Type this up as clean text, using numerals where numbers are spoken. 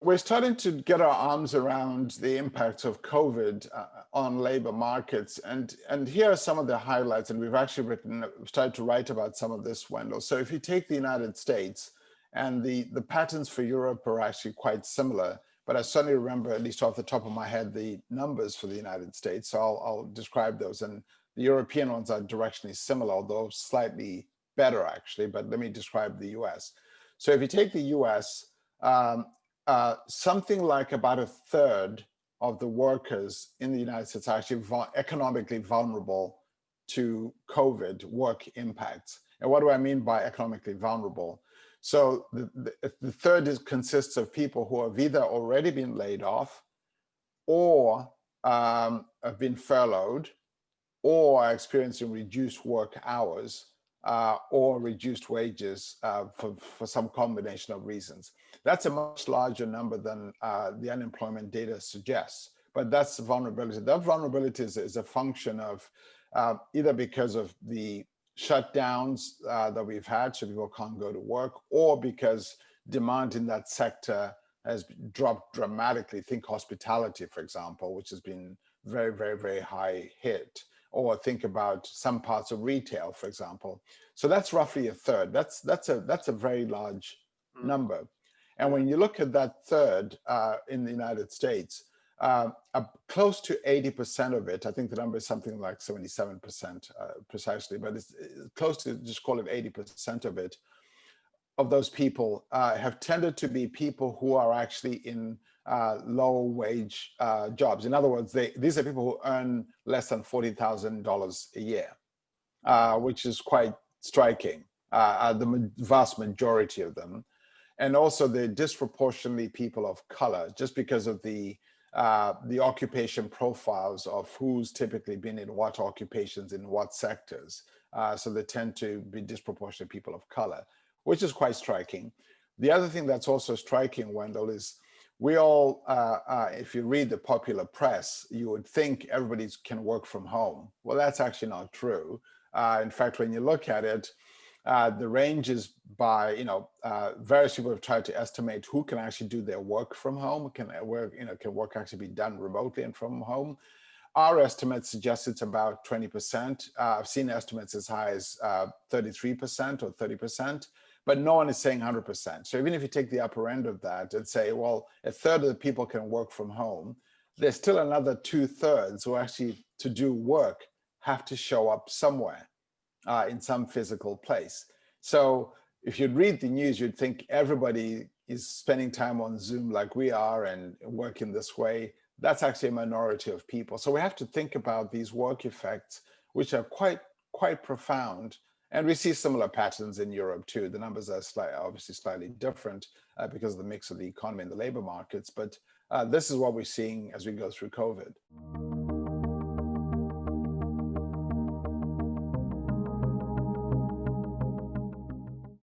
We're starting to get our arms around the impacts of COVID on labor markets. And here are some of the highlights. And we've actually started to write about some of this, Wendell. So if you take the United States, and the patterns for Europe are actually quite similar, but I certainly remember, at least off the top of my head, the numbers for the United States. So I'll describe those. And the European ones are directionally similar, although slightly better, actually. But let me describe the US. So if you take the US, something like about a third of the workers in the United States are actually economically vulnerable to COVID work impacts. And what do I mean by economically vulnerable? So the third consists of people who have either already been laid off or have been furloughed or are experiencing reduced work hours or reduced wages for some combination of reasons. That's a much larger number than the unemployment data suggests, but that's the vulnerability. That vulnerability is a function of either because of the shutdowns that we've had, so people can't go to work, or because demand in that sector has dropped dramatically. Think hospitality, for example, which has been very, very, very high hit. Or think about some parts of retail, for example. So that's roughly a third. That's a very large number. And when you look at that third in the United States, close to 80% of it, I think the number is something like 77% precisely, but it's close to, just call it 80% of it, of those people have tended to be people who are actually in low wage jobs. In other words, these are people who earn less than $40,000 a year, which is quite striking, the vast majority of them. And also they're disproportionately people of color, just because of the occupation profiles of who's typically been in what occupations in what sectors. So they tend to be disproportionate people of color, which is quite striking. The other thing that's also striking, Wendell, is we all, if you read the popular press, you would think everybody can work from home. Well, that's actually not true. In fact, when you look at it, the range is by, various people have tried to estimate who can actually do their work from home, can work actually be done remotely and from home. Our estimates suggest it's about 20%. I've seen estimates as high as 33% or 30%, but no one is saying 100%. So even if you take the upper end of that and say, well, a third of the people can work from home, there's still another 2/3 who actually, to do work, have to show up somewhere in some physical place. So if you'd read the news, you'd think everybody is spending time on Zoom like we are and working this way. That's actually a minority of people. So we have to think about these work effects, which are quite profound. And we see similar patterns in Europe too. The numbers are obviously slightly different because of the mix of the economy and the labor markets. But this is what we're seeing as we go through COVID.